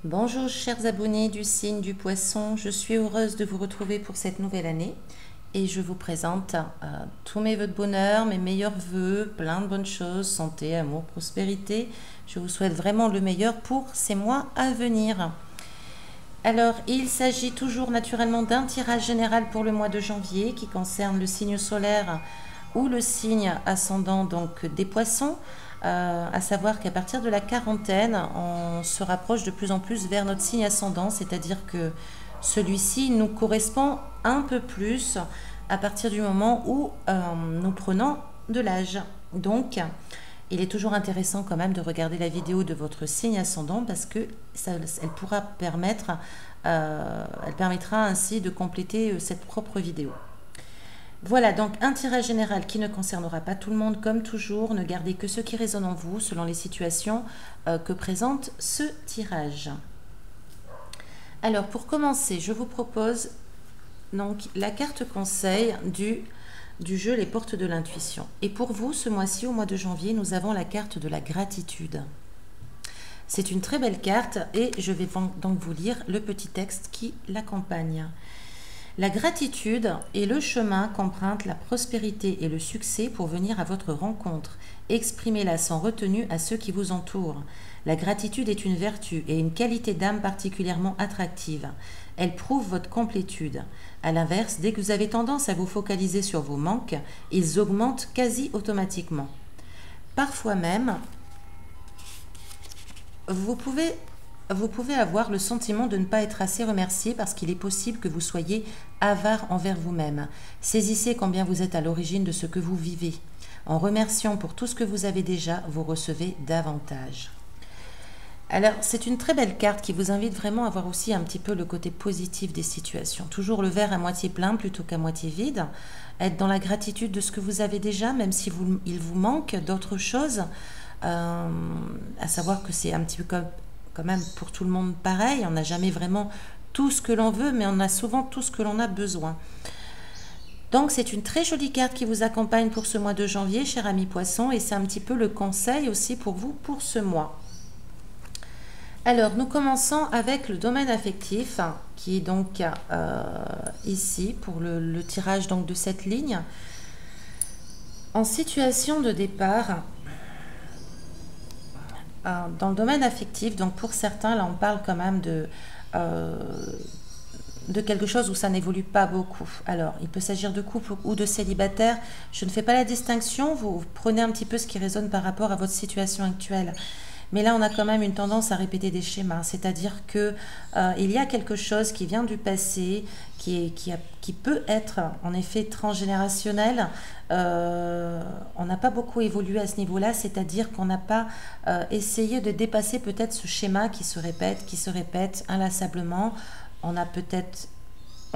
Bonjour chers abonnés du signe du Poisson, je suis heureuse de vous retrouver pour cette nouvelle année et je vous présente tous mes vœux de bonheur, mes meilleurs vœux, plein de bonnes choses, santé, amour, prospérité. Je vous souhaite vraiment le meilleur pour ces mois à venir. Alors, il s'agit toujours naturellement d'un tirage général pour le mois de janvier qui concerne le signe solaire ou le signe ascendant donc des Poissons. À savoir qu'à partir de la quarantaine, on se rapproche de plus en plus vers notre signe ascendant, c'est-à-dire que celui-ci nous correspond un peu plus à partir du moment où nous prenons de l'âge. Donc, il est toujours intéressant quand même de regarder la vidéo de votre signe ascendant parce que elle permettra ainsi de compléter cette propre vidéo. Voilà, donc un tirage général qui ne concernera pas tout le monde comme toujours. Ne gardez que ce qui résonne en vous selon les situations que présente ce tirage. Alors pour commencer, je vous propose donc la carte conseil du jeu Les Portes de l'Intuition. Et pour vous, ce mois-ci, au mois de janvier, nous avons la carte de la gratitude. C'est une très belle carte et je vais donc vous lire le petit texte qui l'accompagne. La gratitude est le chemin qu'empruntent la prospérité et le succès pour venir à votre rencontre. Exprimez-la sans retenue à ceux qui vous entourent. La gratitude est une vertu et une qualité d'âme particulièrement attractive. Elle prouve votre complétude. A l'inverse, dès que vous avez tendance à vous focaliser sur vos manques, ils augmentent quasi automatiquement. Parfois même, vous pouvez avoir le sentiment de ne pas être assez remercié parce qu'il est possible que vous soyez avare envers vous-même. Saisissez combien vous êtes à l'origine de ce que vous vivez. En remerciant pour tout ce que vous avez déjà, vous recevez davantage. Alors, c'est une très belle carte qui vous invite vraiment à voir aussi un petit peu le côté positif des situations. Toujours le verre à moitié plein plutôt qu'à moitié vide. Être dans la gratitude de ce que vous avez déjà, même si il vous manque d'autres choses. À savoir que c'est un petit peu comme quand même pour tout le monde pareil, on n'a jamais vraiment tout ce que l'on veut, mais on a souvent tout ce que l'on a besoin. Donc c'est une très jolie carte qui vous accompagne pour ce mois de janvier, cher ami Poisson, et c'est un petit peu le conseil aussi pour vous pour ce mois. Alors nous commençons avec le domaine affectif, qui est donc ici pour le tirage donc, de cette ligne. En situation de départ, dans le domaine affectif, donc pour certains, là on parle quand même de quelque chose où ça n'évolue pas beaucoup. Alors, il peut s'agir de couple ou de célibataire. Je ne fais pas la distinction, vous prenez un petit peu ce qui résonne par rapport à votre situation actuelle. Mais là, on a quand même une tendance à répéter des schémas, c'est-à-dire que il y a quelque chose qui vient du passé, qui peut être en effet transgénérationnel. On n'a pas beaucoup évolué à ce niveau-là, c'est-à-dire qu'on n'a pas essayé de dépasser peut-être ce schéma qui se répète inlassablement. On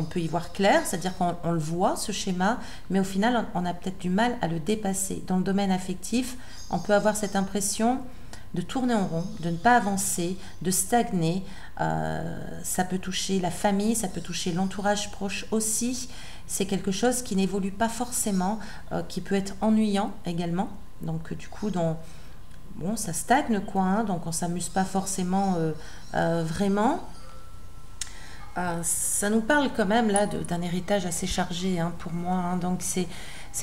peut y voir clair, c'est-à-dire qu'on le voit, ce schéma, mais au final, on a peut-être du mal à le dépasser. Dans le domaine affectif, on peut avoir cette impression de tourner en rond, de ne pas avancer, de stagner. Ça peut toucher la famille, ça peut toucher l'entourage proche aussi. C'est quelque chose qui n'évolue pas forcément, qui peut être ennuyant également. Donc du coup, bon, ça stagne quoi, hein, donc on ne s'amuse pas forcément vraiment. Ça nous parle quand même là d'un héritage assez chargé hein, pour moi. Hein, donc c'est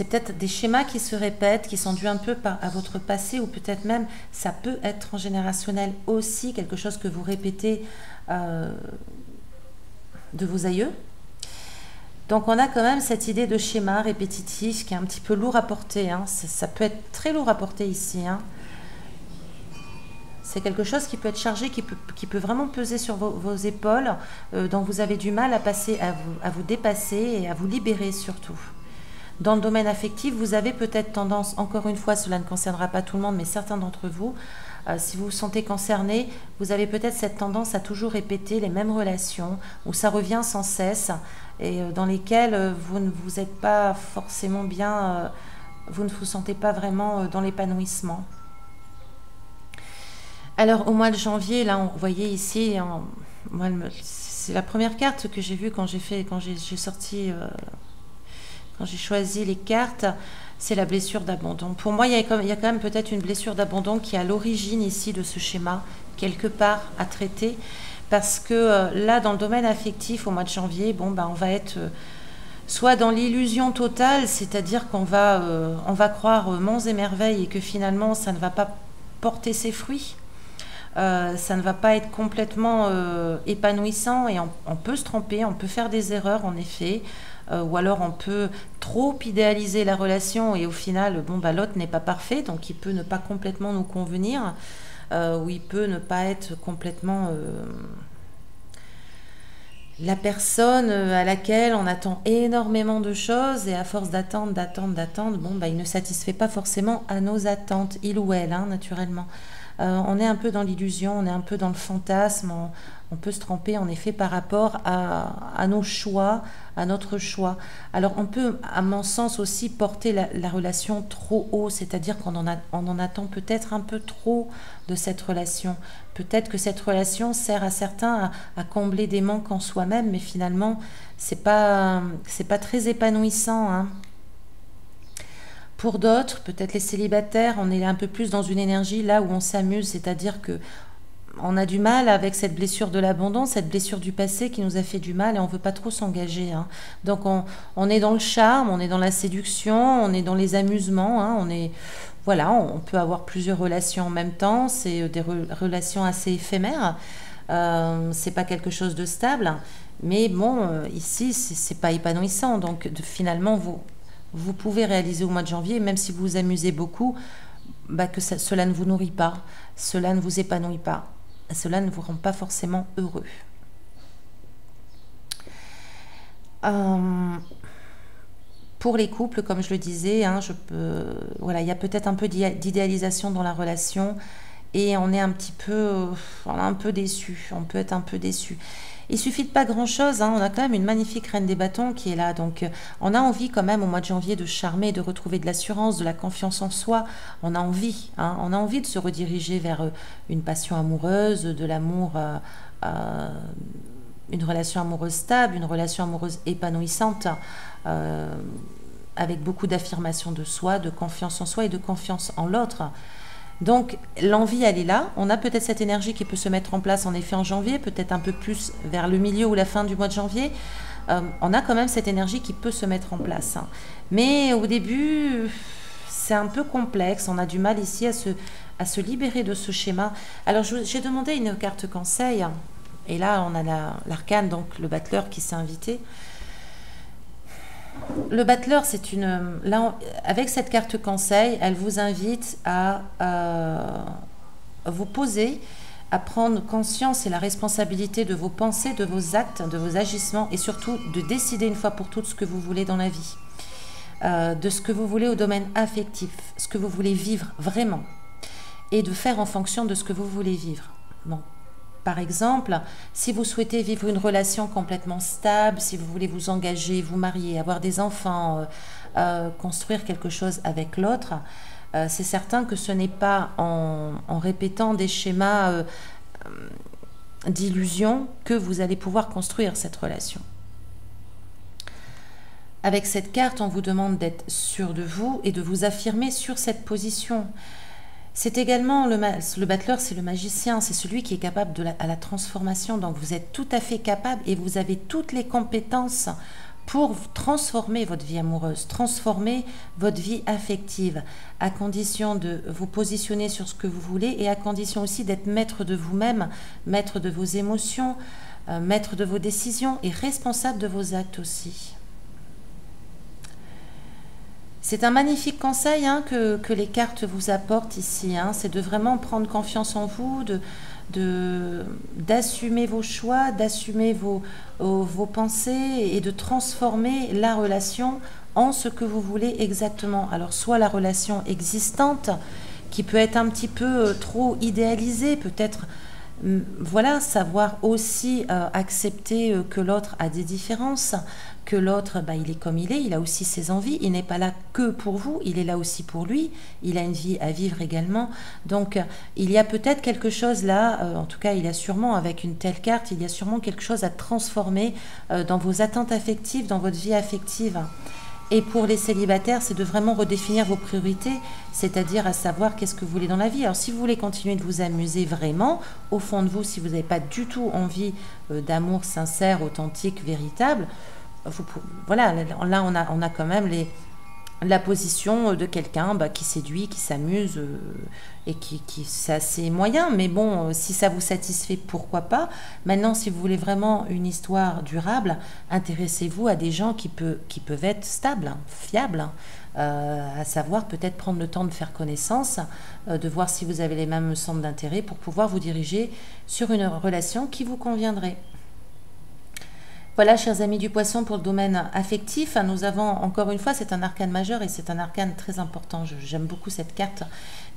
peut-être des schémas qui se répètent, qui sont dus un peu à votre passé, ou peut-être même, ça peut être transgénérationnel aussi, quelque chose que vous répétez de vos aïeux. Donc on a quand même cette idée de schéma répétitif qui est un petit peu lourd à porter. Hein. Ça peut être très lourd à porter ici. Hein. C'est quelque chose qui peut être chargé, qui peut vraiment peser sur vos épaules, dont vous avez du mal à passer, à vous dépasser et à vous libérer surtout. Dans le domaine affectif, vous avez peut-être tendance, encore une fois, cela ne concernera pas tout le monde, mais certains d'entre vous, si vous vous sentez concerné, vous avez peut-être cette tendance à toujours répéter les mêmes relations, où ça revient sans cesse, et dans lesquelles vous ne vous êtes pas forcément bien, vous ne vous sentez pas vraiment dans l'épanouissement. Alors, au mois de janvier, là, vous voyez ici, c'est la première carte que j'ai vue quand j'ai choisi les cartes, c'est la blessure d'abandon. Pour moi, il y a quand même peut-être une blessure d'abandon qui est à l'origine ici de ce schéma, quelque part à traiter. parce que là, dans le domaine affectif, au mois de janvier, bon, bah, on va être soit dans l'illusion totale, c'est-à-dire on va croire monts et merveilles et que finalement, ça ne va pas porter ses fruits. Ça ne va pas être complètement épanouissant et on peut se tromper, on peut faire des erreurs en effet, ou alors on peut trop idéaliser la relation et au final, bon, bah, l'autre n'est pas parfait, donc il peut ne pas complètement nous convenir, ou il peut ne pas être complètement la personne à laquelle on attend énormément de choses et à force d'attendre, bon, bah, il ne satisfait pas forcément à nos attentes, il ou elle, hein, naturellement. On est un peu dans l'illusion, on est un peu dans le fantasme, on peut se tromper en effet par rapport à nos choix, à notre choix. Alors on peut, à mon sens, aussi porter la relation trop haut, c'est-à-dire qu'on on en attend peut-être un peu trop de cette relation. Peut-être que cette relation sert à certains à combler des manques en soi-même, mais finalement, c'est pas très épanouissant, hein. Pour d'autres, peut-être les célibataires, on est un peu plus dans une énergie là où on s'amuse, c'est-à-dire que on a du mal avec cette blessure de l'abandon, cette blessure du passé qui nous a fait du mal et on ne veut pas trop s'engager, hein. Donc on est dans le charme, on est dans la séduction, on est dans les amusements, hein. Voilà, on peut avoir plusieurs relations en même temps, c'est des relations assez éphémères, c'est pas quelque chose de stable, mais bon, ici c'est pas épanouissant, donc finalement vous pouvez réaliser au mois de janvier, même si vous vous amusez beaucoup, bah, que cela ne vous nourrit pas, cela ne vous épanouit pas, cela ne vous rend pas forcément heureux. Pour les couples, comme je le disais, hein, voilà, il y a peut-être un peu d'idéalisation dans la relation et on est un peu déçu, on peut être un peu déçu. Il suffit de pas grand-chose, hein. On a quand même une magnifique reine des bâtons qui est là. Donc, on a envie quand même au mois de janvier de charmer, de retrouver de l'assurance, de la confiance en soi. On a envie, hein. On a envie de se rediriger vers une passion amoureuse, de l'amour, une relation amoureuse stable, une relation amoureuse épanouissante, avec beaucoup d'affirmation de soi, de confiance en soi et de confiance en l'autre. Donc l'envie, elle est là. On a peut-être cette énergie qui peut se mettre en place en effet en janvier, peut-être un peu plus vers le milieu ou la fin du mois de janvier. On a quand même cette énergie qui peut se mettre en place, hein. Mais au début, c'est un peu complexe. On a du mal ici à se libérer de ce schéma. Alors j'ai demandé une carte conseil. Et là, on a l'arcane, donc le battleur qui s'est invité. Le battleur, là, avec cette carte conseil, elle vous invite à vous poser, à prendre conscience et la responsabilité de vos pensées, de vos actes, de vos agissements et surtout de décider une fois pour toutes ce que vous voulez dans la vie, de ce que vous voulez au domaine affectif, ce que vous voulez vivre vraiment et de faire en fonction de ce que vous voulez vivre. Bon. Par exemple, si vous souhaitez vivre une relation complètement stable, si vous voulez vous engager, vous marier, avoir des enfants, construire quelque chose avec l'autre, c'est certain que ce n'est pas en répétant des schémas d'illusion que vous allez pouvoir construire cette relation. Avec cette carte, on vous demande d'être sûr de vous et de vous affirmer sur cette position. C'est également le battleur, c'est le magicien, c'est celui qui est capable à la transformation. Donc vous êtes tout à fait capable et vous avez toutes les compétences pour transformer votre vie amoureuse, transformer votre vie affective, à condition de vous positionner sur ce que vous voulez et à condition aussi d'être maître de vous-même, maître de vos émotions, maître de vos décisions et responsable de vos actes aussi. C'est un magnifique conseil, hein, que les cartes vous apportent ici, hein. C'est de vraiment prendre confiance en vous, d'assumer vos choix, d'assumer vos pensées et de transformer la relation en ce que vous voulez exactement. Alors soit la relation existante qui peut être un petit peu trop idéalisée, peut-être voilà, savoir aussi accepter que l'autre a des différences, que l'autre, bah, il est comme il a aussi ses envies, il n'est pas là que pour vous, il est là aussi pour lui, il a une vie à vivre également. Donc il y a peut-être quelque chose là, en tout cas il y a sûrement, avec une telle carte, il y a sûrement quelque chose à transformer dans vos attentes affectives, dans votre vie affective. Et pour les célibataires, c'est de vraiment redéfinir vos priorités, c'est-à-dire à savoir qu'est-ce que vous voulez dans la vie. Alors si vous voulez continuer de vous amuser vraiment, au fond de vous, si vous n'avez pas du tout envie d'amour sincère, authentique, véritable, voilà, là on a quand même la position de quelqu'un qui séduit, qui s'amuse et qui c'est assez moyen. Mais bon, si ça vous satisfait, pourquoi pas. Maintenant, si vous voulez vraiment une histoire durable, intéressez-vous à des gens qui peuvent être stables, hein, fiables, hein, à savoir peut-être prendre le temps de faire connaissance, de voir si vous avez les mêmes centres d'intérêt pour pouvoir vous diriger sur une relation qui vous conviendrait. Voilà, chers amis du Poisson, pour le domaine affectif, nous avons encore une fois, c'est un arcane majeur et c'est un arcane très important. J'aime beaucoup cette carte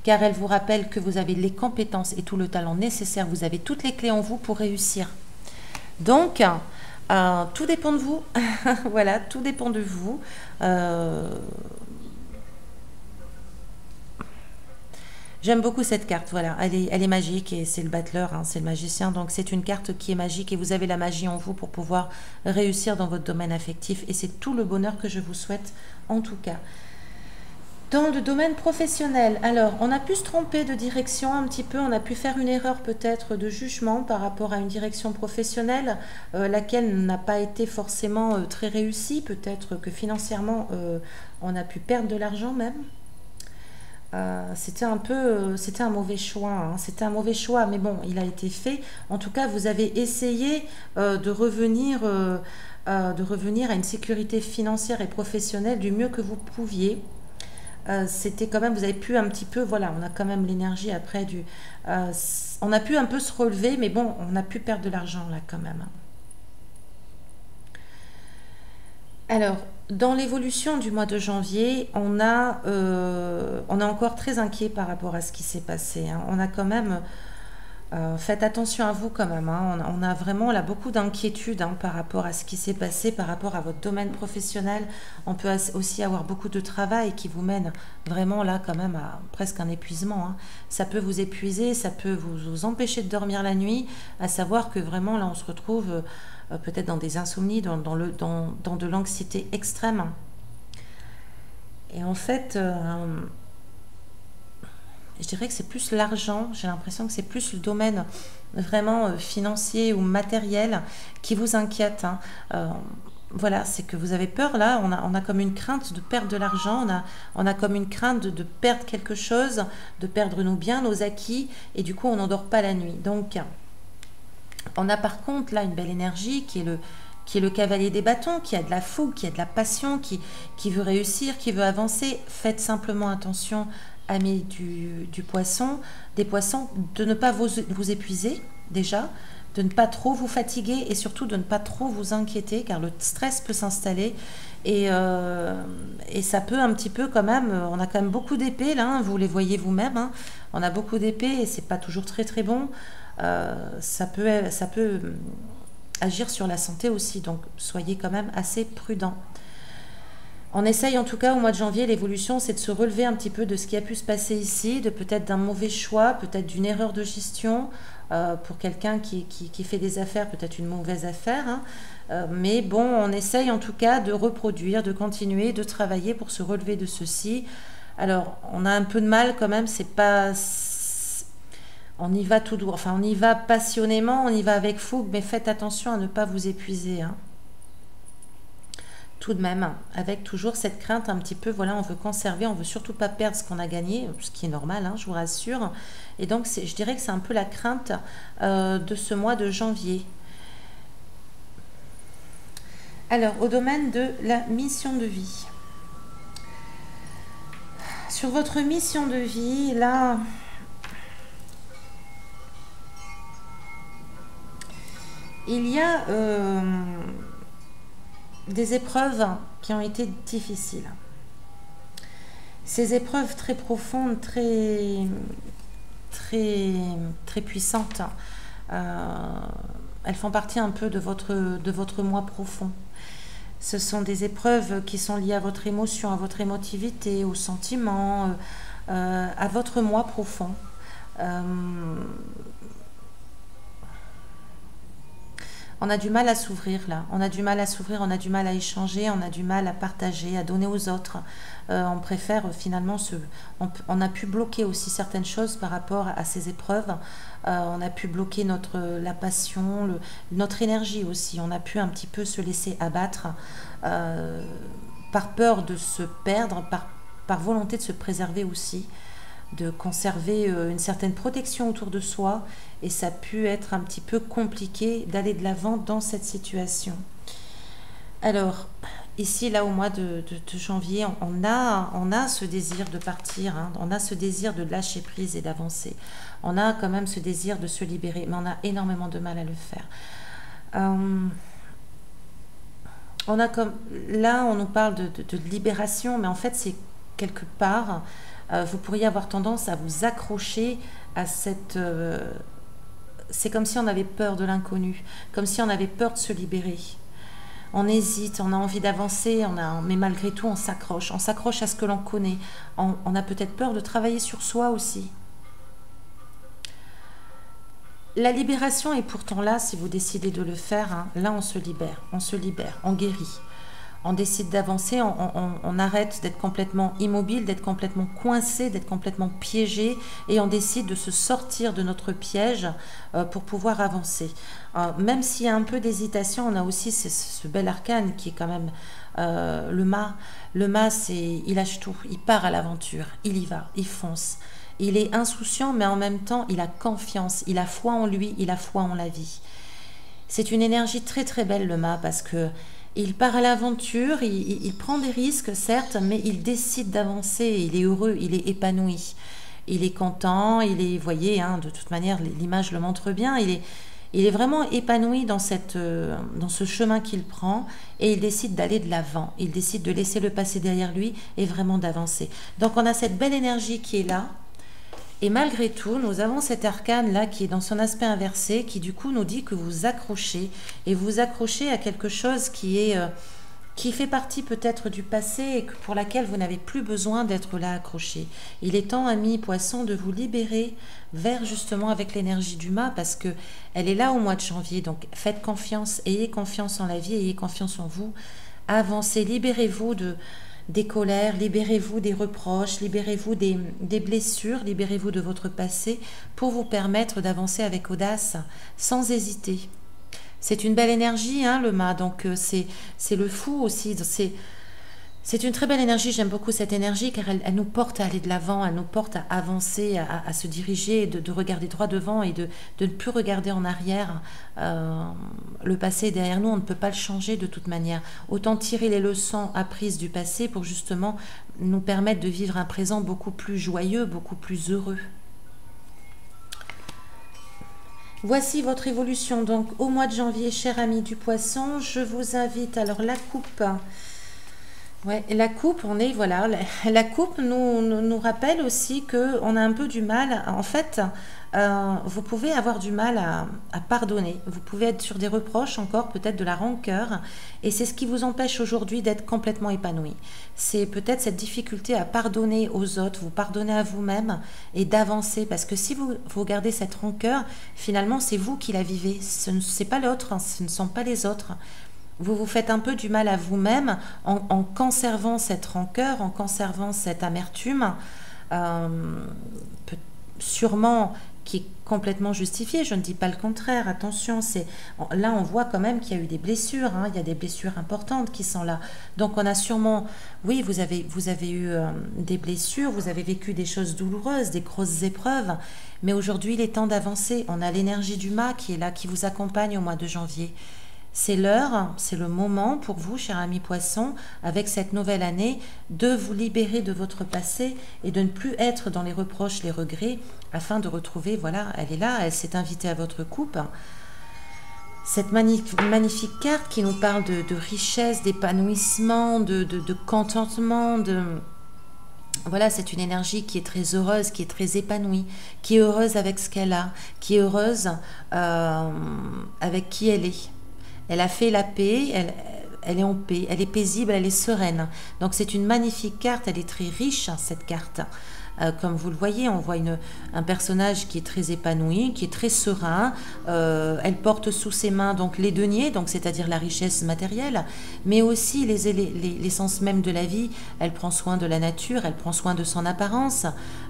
car elle vous rappelle que vous avez les compétences et tout le talent nécessaire. Vous avez toutes les clés en vous pour réussir. Donc, tout dépend de vous. Voilà, tout dépend de vous. J'aime beaucoup cette carte, voilà, elle est magique et c'est le battleur, hein, c'est le magicien, donc c'est une carte qui est magique et vous avez la magie en vous pour pouvoir réussir dans votre domaine affectif et c'est tout le bonheur que je vous souhaite en tout cas. Dans le domaine professionnel, alors on a pu se tromper de direction un petit peu, on a pu faire une erreur peut-être de jugement par rapport à une direction professionnelle, laquelle n'a pas été forcément très réussie, peut-être que financièrement on a pu perdre de l'argent même. C'était un mauvais choix, hein. C'était un mauvais choix, mais bon, il a été fait. En tout cas, vous avez essayé de revenir à une sécurité financière et professionnelle du mieux que vous pouviez. C'était quand même, vous avez pu un petit peu, voilà, on a quand même l'énergie après on a pu un peu se relever, mais bon, on a pu perdre de l'argent là quand même. Alors, dans l'évolution du mois de janvier, on est encore très inquiet par rapport à ce qui s'est passé, hein. On a quand même, faites attention à vous quand même, hein. On a vraiment là beaucoup d'inquiétude, hein, par rapport à ce qui s'est passé, par rapport à votre domaine professionnel. On peut aussi avoir beaucoup de travail qui vous mène vraiment là quand même à presque un épuisement, hein. Ça peut vous épuiser, ça peut vous empêcher de dormir la nuit, à savoir que vraiment là on se retrouve peut-être dans des insomnies, dans de l'anxiété extrême. Et en fait, je dirais que c'est plus l'argent, j'ai l'impression que c'est plus le domaine vraiment financier ou matériel qui vous inquiète, hein. Voilà, c'est que vous avez peur là, on a comme une crainte de perdre de l'argent, on a comme une crainte de perdre quelque chose, de perdre nos biens, nos acquis, et du coup on n'endort pas la nuit. Donc, on a par contre là une belle énergie qui est le cavalier des bâtons, qui a de la fougue, qui a de la passion, qui veut réussir, qui veut avancer. Faites simplement attention, amis des poissons, de ne pas vous épuiser déjà, de ne pas trop vous fatiguer et surtout de ne pas trop vous inquiéter car le stress peut s'installer et ça peut un petit peu quand même, on a quand même beaucoup d'épées là, hein, vous les voyez vous-même, hein, on a beaucoup d'épées et c'est pas toujours très très bon. Ça peut agir sur la santé aussi, donc soyez quand même assez prudents. On essaye en tout cas au mois de janvier, l'évolution c'est de se relever un petit peu de ce qui a pu se passer ici, de peut-être d'un mauvais choix, peut-être d'une erreur de gestion, pour quelqu'un qui fait des affaires, peut-être une mauvaise affaire, hein. Mais bon, on essaye en tout cas de reproduire, de continuer, de travailler pour se relever de ceci. Alors, on a un peu de mal quand même, c'est pas... On y va tout doux, enfin on y va passionnément, on y va avec fougue, mais faites attention à ne pas vous épuiser, hein. Tout de même, avec toujours cette crainte un petit peu, voilà, on veut conserver, on veut surtout pas perdre ce qu'on a gagné, ce qui est normal, hein, je vous rassure. Et donc, je dirais que c'est un peu la crainte de ce mois de janvier. Alors, au domaine de la mission de vie. Sur votre mission de vie, là... Il y a des épreuves qui ont été difficiles. Ces épreuves très profondes, très puissantes, elles font partie un peu de votre moi profond. Ce sont des épreuves qui sont liées à votre émotion, à votre émotivité, aux sentiments, à votre moi profond. On a du mal à s'ouvrir là, on a du mal à s'ouvrir, on a du mal à échanger, on a du mal à partager, à donner aux autres. On préfère finalement on a pu bloquer aussi certaines choses par rapport à ces épreuves. On a pu bloquer la passion, notre énergie aussi. On a pu un petit peu se laisser abattre par peur de se perdre, par volonté de se préserver aussi, de conserver une certaine protection autour de soi, et ça a pu être un petit peu compliqué d'aller de l'avant dans cette situation. Alors, ici, là, au mois de janvier, on a ce désir de partir, hein, on a ce désir de lâcher prise et d'avancer. On a quand même ce désir de se libérer, mais on a énormément de mal à le faire. Là, on nous parle de libération, mais en fait, c'est quelque part, vous pourriez avoir tendance à vous accrocher à cette... c'est comme si on avait peur de l'inconnu, comme si on avait peur de se libérer. On hésite, on a envie d'avancer, mais malgré tout, on s'accroche à ce que l'on connaît. On a peut-être peur de travailler sur soi aussi. La libération est pourtant là, si vous décidez de le faire, hein. Là, on se libère, on guérit. On décide d'avancer, on arrête d'être complètement immobile, d'être complètement coincé, d'être complètement piégé, et on décide de se sortir de notre piège pour pouvoir avancer. Même s'il y a un peu d'hésitation, on a aussi ce bel arcane qui est quand même le mât. Le mât, il lâche tout, il part à l'aventure, il y va, il fonce. Il est insouciant, mais en même temps, il a confiance, il a foi en lui, il a foi en la vie. C'est une énergie très très belle, le mât, parce que il part à l'aventure, il prend des risques, certes, mais il décide d'avancer, il est heureux, il est épanoui. Il est content, vous voyez, hein, de toute manière, l'image le montre bien, il est vraiment épanoui dans ce chemin qu'il prend, et il décide d'aller de l'avant. Il décide de laisser le passé derrière lui et vraiment d'avancer. Donc on a cette belle énergie qui est là, et malgré tout, nous avons cet arcane-là qui est dans son aspect inversé, qui du coup nous dit que vous accrochez, et vous accrochez à quelque chose qui fait partie peut-être du passé, et pour laquelle vous n'avez plus besoin d'être là accroché. Il est temps, amis poissons, de vous libérer vers justement avec l'énergie du mât, parce que elle est là au mois de janvier. Donc faites confiance, ayez confiance en la vie, ayez confiance en vous, avancez, libérez-vous des colères, libérez-vous des reproches, libérez-vous des blessures, libérez-vous de votre passé pour vous permettre d'avancer avec audace, sans hésiter. C'est une belle énergie, hein, le mât, donc c'est le fou aussi. C'est une très belle énergie, j'aime beaucoup cette énergie, car elle nous porte à aller de l'avant, elle nous porte à avancer, à se diriger, de regarder droit devant et de ne plus regarder en arrière. Le passé est derrière nous, on ne peut pas le changer de toute manière. Autant tirer les leçons apprises du passé pour justement nous permettre de vivre un présent beaucoup plus joyeux, beaucoup plus heureux. Voici votre évolution donc au mois de janvier, chers amis du poisson. Je vous invite, alors la coupe... Ouais, la coupe, voilà, la coupe nous rappelle aussi qu'on a un peu du mal, en fait, vous pouvez avoir du mal à pardonner, vous pouvez être sur des reproches encore, peut-être de la rancœur, et c'est ce qui vous empêche aujourd'hui d'être complètement épanoui. C'est peut-être cette difficulté à pardonner aux autres, vous pardonner à vous-même et d'avancer, parce que si vous gardez cette rancœur, finalement c'est vous qui la vivez, ce n'est pas l'autre, hein, ce ne sont pas les autres. Vous vous faites un peu du mal à vous-même en conservant cette rancœur, en conservant cette amertume, sûrement qui est complètement justifiée, je ne dis pas le contraire, attention, là on voit quand même qu'il y a eu des blessures, hein, il y a des blessures importantes qui sont là. Donc on a sûrement, oui, vous avez eu des blessures, vous avez vécu des choses douloureuses, des grosses épreuves, mais aujourd'hui il est temps d'avancer. On a l'énergie du mât qui est là, qui vous accompagne au mois de janvier. C'est l'heure, c'est le moment pour vous, chers amis poissons, avec cette nouvelle année, de vous libérer de votre passé et de ne plus être dans les reproches, les regrets, afin de retrouver, voilà, elle est là, elle s'est invitée à votre coupe. Cette magnifique carte qui nous parle de richesse, d'épanouissement, de contentement, Voilà, c'est une énergie qui est très heureuse, qui est très épanouie, qui est heureuse avec ce qu'elle a, qui est heureuse avec qui elle est. Elle a fait la paix, elle est en paix, elle est paisible, elle est sereine. Donc c'est une magnifique carte, elle est très riche, cette carte. Comme vous le voyez, on voit un personnage qui est très épanoui, qui est très serein. Elle porte sous ses mains donc les deniers, donc c'est-à-dire la richesse matérielle, mais aussi l'essence même de la vie. Elle prend soin de la nature, elle prend soin de son apparence.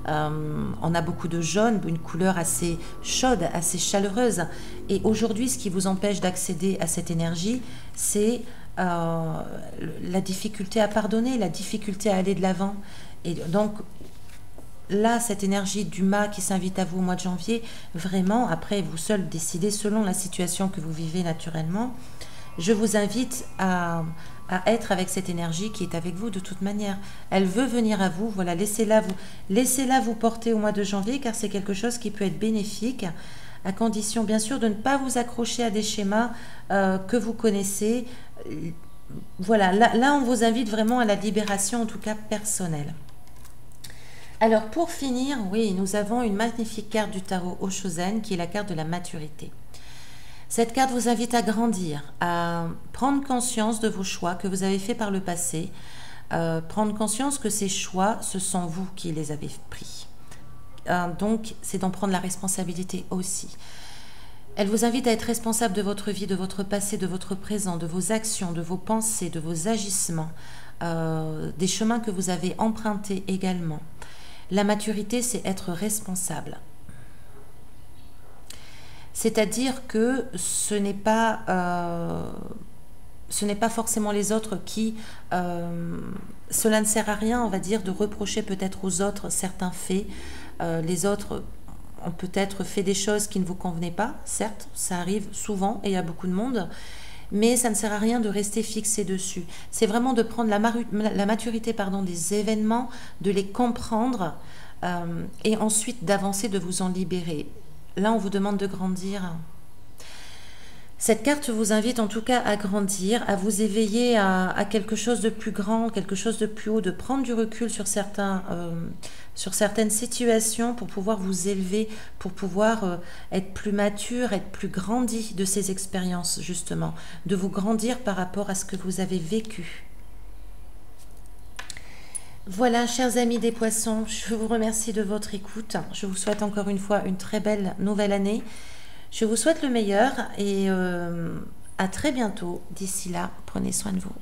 On a beaucoup de jaune, une couleur assez chaude, assez chaleureuse. Et aujourd'hui, ce qui vous empêche d'accéder à cette énergie, c'est la difficulté à pardonner, la difficulté à aller de l'avant. Et donc là, cette énergie du mât qui s'invite à vous au mois de janvier, vraiment, après vous seul décidez selon la situation que vous vivez naturellement, je vous invite à être avec cette énergie qui est avec vous de toute manière. Elle veut venir à vous, voilà, laissez-la vous porter au mois de janvier, car c'est quelque chose qui peut être bénéfique, à condition bien sûr de ne pas vous accrocher à des schémas que vous connaissez. Voilà, là on vous invite vraiment à la libération, en tout cas personnelle. Alors pour finir, oui, nous avons une magnifique carte du tarot Oshozen qui est la carte de la maturité. Cette carte vous invite à grandir, à prendre conscience de vos choix que vous avez faits par le passé, prendre conscience que ces choix, ce sont vous qui les avez pris. Donc, c'est d'en prendre la responsabilité aussi. Elle vous invite à être responsable de votre vie, de votre passé, de votre présent, de vos actions, de vos pensées, de vos agissements, des chemins que vous avez empruntés également. La maturité, c'est être responsable. C'est-à-dire que ce n'est pas forcément les autres qui... cela ne sert à rien, on va dire, de reprocher peut-être aux autres certains faits. Les autres ont peut-être fait des choses qui ne vous convenaient pas, certes, ça arrive souvent et il y a beaucoup de monde, mais ça ne sert à rien de rester fixé dessus. C'est vraiment de prendre la maturité des événements, de les comprendre et ensuite d'avancer, de vous en libérer. Là, on vous demande de grandir. Cette carte vous invite en tout cas à grandir, à vous éveiller à quelque chose de plus grand, quelque chose de plus haut, de prendre du recul sur certaines situations pour pouvoir vous élever, pour pouvoir être plus mature, être plus grandi de ces expériences justement, de vous grandir par rapport à ce que vous avez vécu. Voilà, chers amis des poissons, je vous remercie de votre écoute. Je vous souhaite encore une fois une très belle nouvelle année. Je vous souhaite le meilleur et à très bientôt. D'ici là, prenez soin de vous.